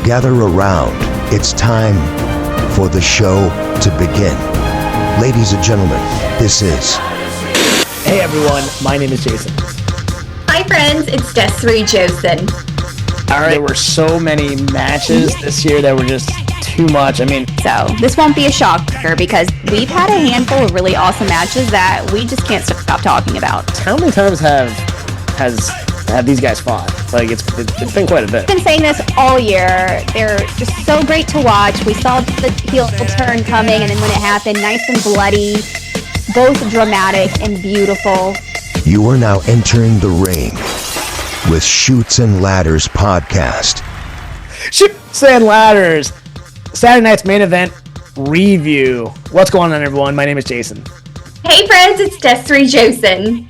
Gather around. It's time for the show to begin. Ladies and gentlemen, this is... Hey everyone, my name is Jason. Hi friends, it's Desiree Josen. All right, there were so many matches this year that were just too much. So this won't be a shocker because we've had a handful of really awesome matches that we just can't stop talking about. How many times have these guys fought? Like it's been quite a bit. I've been saying this all year. They're just so great to watch. We saw the heel turn coming, and then when it happened, nice and bloody, both dramatic and beautiful. You are now entering the ring with Chutes and Ladders podcast. Chutes and Ladders, Saturday night's main event review. What's going on, everyone? My name is Jason. Hey friends, it's Desiree Josen.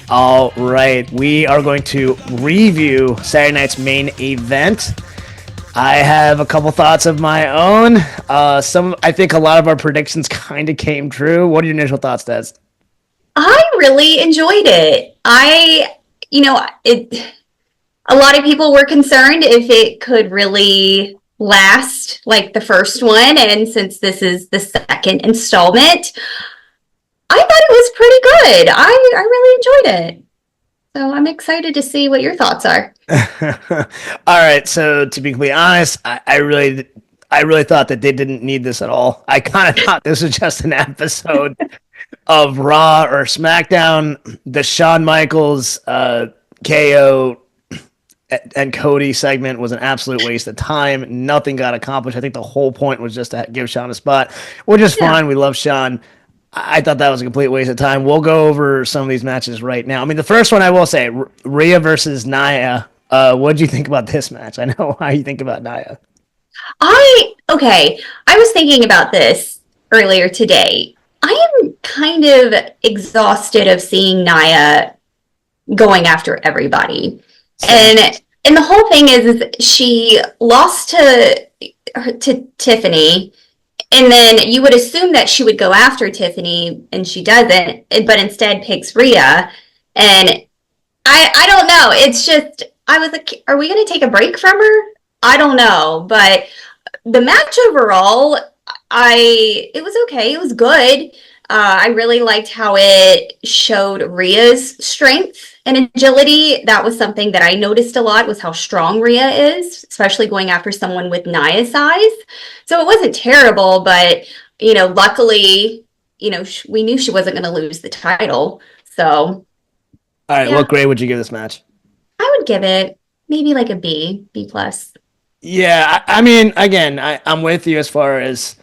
All right, we are going to review Saturday night's main event. I have a couple thoughts of my own. I think a lot of our predictions kind of came true. What are your initial thoughts, Des? I really enjoyed it. A lot of people were concerned if it could really last like the first one, and since this is the second installment, I thought it was pretty good. I really enjoyed it. So I'm excited to see what your thoughts are. All right, so to be completely honest, I really thought that they didn't need this at all. I kind of thought this was just an episode of Raw or SmackDown. The Shawn Michaels KO and Cody segment was an absolute waste of time. Nothing got accomplished. I think the whole point was just to give Shawn a spot, which is fine. We love Shawn. I thought that was a complete waste of time. We'll go over some of these matches right now. The first one I will say, Rhea versus Nia. What did you think about this match? I know how you think about Nia. I was thinking about this earlier today. I am kind of exhausted of seeing Nia going after everybody. And the whole thing is she lost to Tiffany, and then you would assume that she would go after Tiffany, and she doesn't, but instead picks Rhea. And I don't know. It's just, I was like, are we going to take a break from her? I don't know. But the match overall, it was okay. It was good. I really liked how it showed Rhea's strength and agility. That was something that I noticed a lot, was how strong Rhea is, especially going after someone with Nia's size. So it wasn't terrible, but, luckily, we knew she wasn't going to lose the title. So. All right. Yeah. What grade would you give this match? I would give it maybe like a B+. Yeah. I'm with you as far as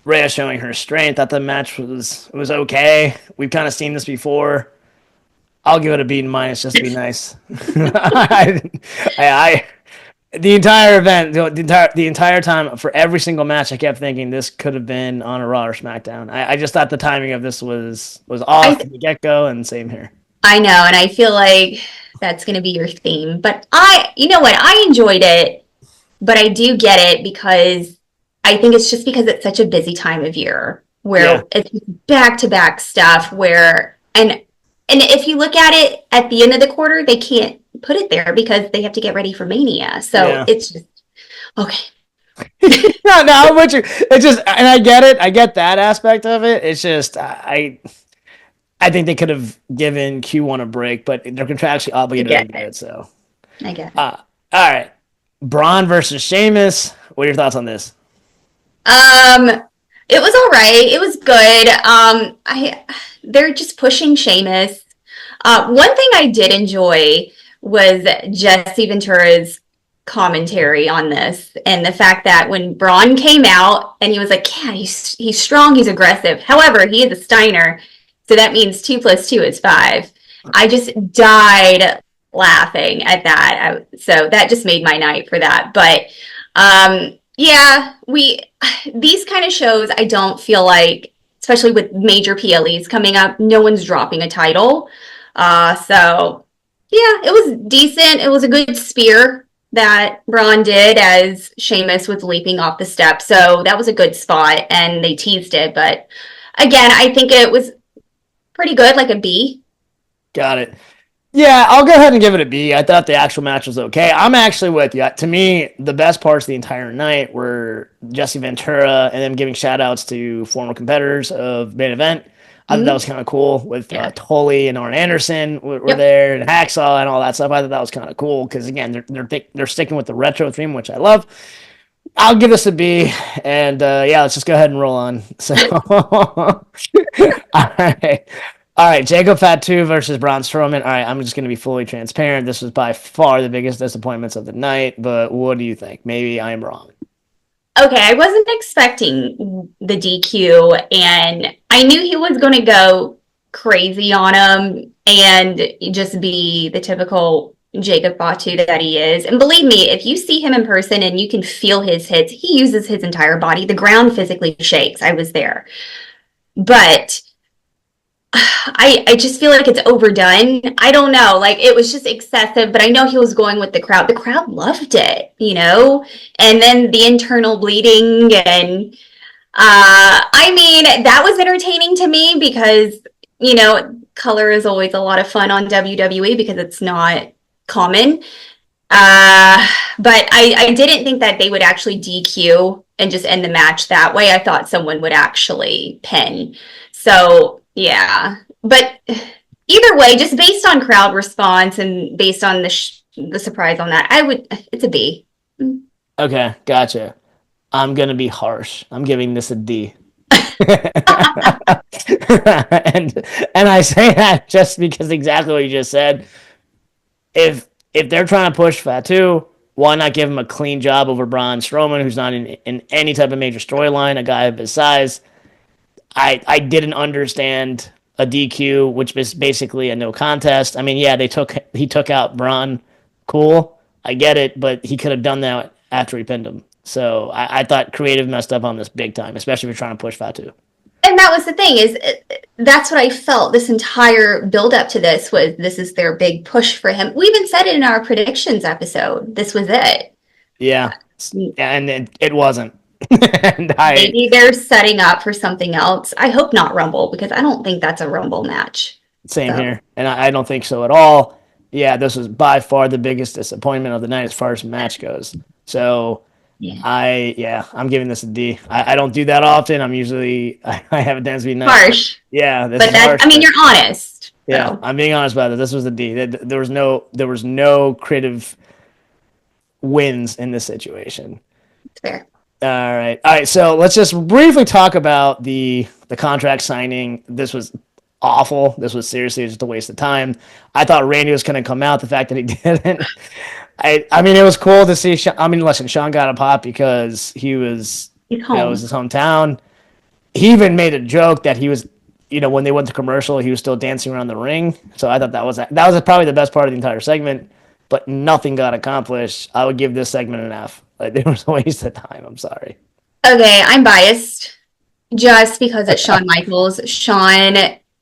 Rhea showing her strength. I thought the match was okay. We've kind of seen this before. I'll give it a B- just to be nice. The entire event, the entire time, for every single match, I kept thinking this could have been on a Raw or SmackDown. I just thought the timing of this was off from the get-go, and same here. I know, and I feel like that's going to be your theme. But I enjoyed it, but I do get it because I think it's just because it's such a busy time of year where it's back-to-back stuff and if you look at it at the end of the quarter, they can't put it there because they have to get ready for Mania. So It's just, okay. no, I'm with you. It's just, and I get it. I get that aspect of it. It's just, I think they could have given Q1 a break, but they're contractually obligated to do it. So I get it. All right. Braun versus Sheamus. What are your thoughts on this? It was all right. It was good. They're just pushing Sheamus. One thing I did enjoy was Jesse Ventura's commentary on this, and the fact that when Braun came out and he was like, yeah, he's strong, he's aggressive. However, he is a Steiner, so that means 2 + 2 is 5. I just died laughing at that. So that just made my night for that. But these kind of shows, I don't feel like, especially with major PLEs coming up, no one's dropping a title. So it was decent. It was a good spear that Braun did as Sheamus was leaping off the step. So that was a good spot, and they teased it. But again, I think it was pretty good, like a B. Got it. Yeah, I'll go ahead and give it a B. I thought the actual match was okay. I'm actually with you. To me, the best parts of the entire night were Jesse Ventura and them giving shout outs to former competitors of main event. I thought that was Mhm. kind of cool with Yeah. Tully and Arn Anderson were Yep. there and Hacksaw and all that stuff. I thought that was kind of cool because again they're sticking with the retro theme, which I love. I'll give this a B, and yeah, let's just go ahead and roll on. So, all right. All right, Jacob Fatu versus Braun Strowman. All right, I'm just going to be fully transparent. This was by far the biggest disappointments of the night, but what do you think? Maybe I'm wrong. Okay, I wasn't expecting the DQ, and I knew he was going to go crazy on him and just be the typical Jacob Batu that he is. And believe me, if you see him in person and you can feel his hits, he uses his entire body. The ground physically shakes. I was there. But I just feel like it's overdone. I don't know. Like it was just excessive, but I know he was going with the crowd. The crowd loved it, you know? And then the internal bleeding and I mean, that was entertaining to me because, you know, color is always a lot of fun on WWE because it's not common. Uh, but I didn't think that they would actually DQ and just end the match that way. I thought someone would actually pin. So, yeah. But either way, just based on crowd response and based on the surprise on that, it's a B. Okay, gotcha. I'm going to be harsh. I'm giving this a D. And I say that just because exactly what you just said. If they're trying to push Fatu, why not give him a clean job over Braun Strowman, who's not in any type of major storyline, a guy of his size? I didn't understand a DQ, which was basically a no contest. I mean, yeah, he took out Braun, cool, I get it, but he could have done that after he pinned him. So I thought creative messed up on this big time, especially if you're trying to push Fatu. And that was the thing is that's what I felt this entire build up to this is their big push for him. We even said it in our predictions episode. This was it. Yeah, and it wasn't. And Maybe they're setting up for something else. I hope not Rumble because I don't think that's a Rumble match. Same So, here, and I don't think so at all. Yeah, this was by far the biggest disappointment of the night as far as match goes. So yeah. I'm giving this a D. I don't do that often. I'm usually I have a tendency to be nice. Harsh. Yeah, this But is harsh. I mean, you're honest. Yeah, So, I'm being honest about it. This was a D. There was no creative wins in this situation. it's fair. All right. So let's just briefly talk about the contract signing. This was awful. This was seriously just a waste of time. I thought Randy was going to come out. The fact that he didn't, I mean, it was cool to see. I mean, listen, Sean got a pop because he was, He's it home. was his hometown. He even made a joke that he was, when they went to commercial, he was still dancing around the ring. So I thought that was probably the best part of the entire segment. But nothing got accomplished. I would give this segment an F. Like it was a waste of time. I'm sorry. Okay, I'm biased just because it's Shawn Michaels. Shawn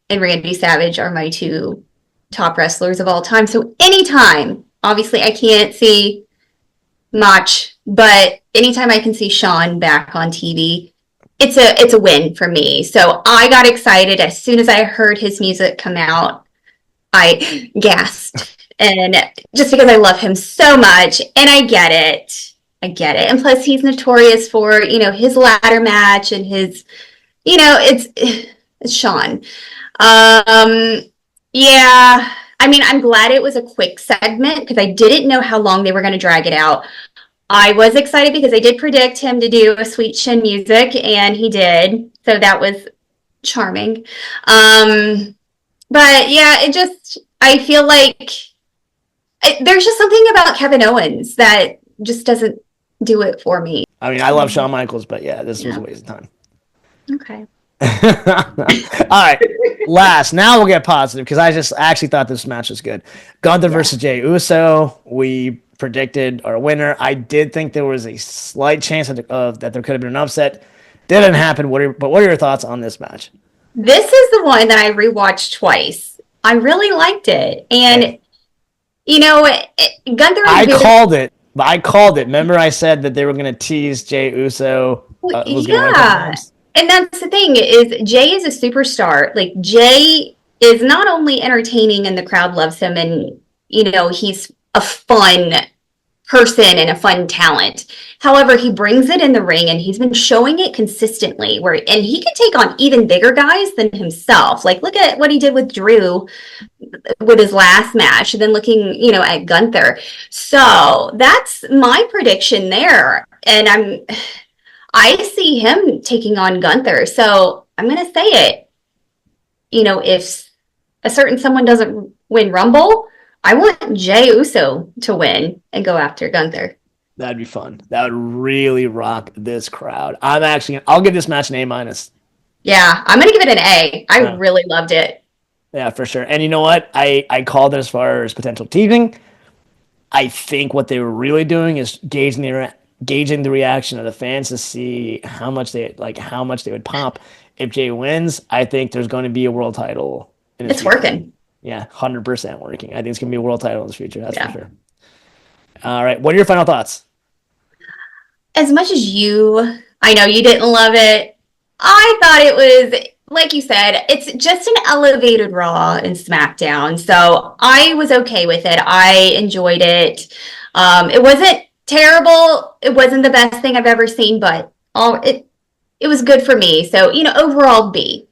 and Randy Savage are my two top wrestlers of all time. So anytime, obviously I can't see much, but anytime I can see Shawn back on TV, it's a win for me. So I got excited as soon as I heard his music come out. I gasped. And just because I love him so much, and I get it. I get it. And plus he's notorious for, his ladder match and his, it's Shawn. Yeah. I mean, I'm glad it was a quick segment because I didn't know how long they were going to drag it out. I was excited because I did predict him to do a Sweet Chin music, and he did. So that was charming. But yeah, I feel like there's just something about Kevin Owens that just doesn't do it for me. I mean, I love Shawn Michaels, but yeah, this was a waste of time. Okay. All right. Now we'll get positive because I actually thought this match was good. Gunther versus Jey Uso. We predicted our winner. I did think there was a slight chance that there could have been an upset. Didn't happen. What are your thoughts on this match? This is the one that I rewatched twice. I really liked it. And, Gunther... I called it. Remember I said that they were going to tease Jey Uso. Yeah. And that's the thing is Jey is a superstar. Like Jey is not only entertaining and the crowd loves him, and he's a fun person and a fun talent. However, he brings it in the ring and he's been showing it consistently and he can take on even bigger guys than himself. Like, look at what he did with Drew with his last match, and then looking, at Gunther. So that's my prediction there. And I see him taking on Gunther. So I'm going to say it. If a certain someone doesn't win Rumble, I want Jey Uso to win and go after Gunther. That'd be fun. That would really rock this crowd. I'll give this match an A-. Yeah, I'm going to give it an A. I really loved it. Yeah, for sure. And you know what? I called it as far as potential teasing. I think what they were really doing is gauging the reaction of the fans to see how much they would pop if Jey wins. I think there's going to be a world title. It's working. Yeah, 100% working. I think it's going to be a world title in the future. That's for sure. All right. What are your final thoughts? As much as I know you didn't love it, I thought it was, like you said, it's just an elevated Raw and SmackDown. So I was okay with it. I enjoyed it. It wasn't terrible. It wasn't the best thing I've ever seen, but it was good for me. So, overall B.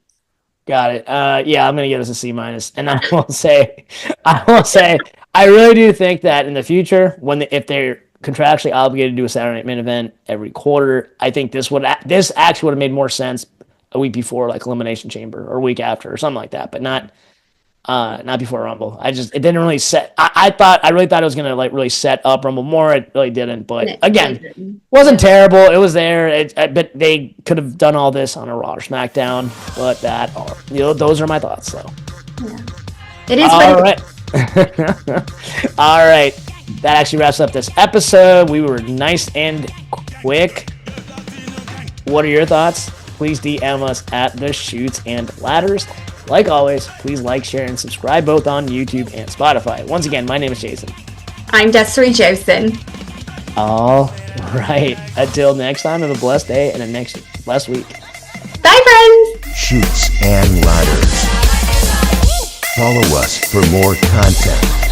Got it. Yeah, I'm gonna give this a C-. And I will say, I really do think that in the future, if they're contractually obligated to do a Saturday Night Main Event every quarter, I think this actually would have made more sense a week before, like Elimination Chamber, or a week after, or something like that, but not before Rumble. It didn't really set. I really thought it was gonna really set up Rumble more. It really didn't. But again, wasn't terrible. It was there. But they could have done all this on a Raw or SmackDown. But those are my thoughts. So yeah. It is. All right. All right. That actually wraps up this episode. We were nice and quick. What are your thoughts? Please DM us at the Chutes and Ladders. Like always, please like, share, and subscribe both on YouTube and Spotify. Once again, my name is Jason. I'm Desiree Josen. All right. Until next time, have a blessed day and a next blessed week. Bye, friends. Chutes and Ladders. Follow us for more content.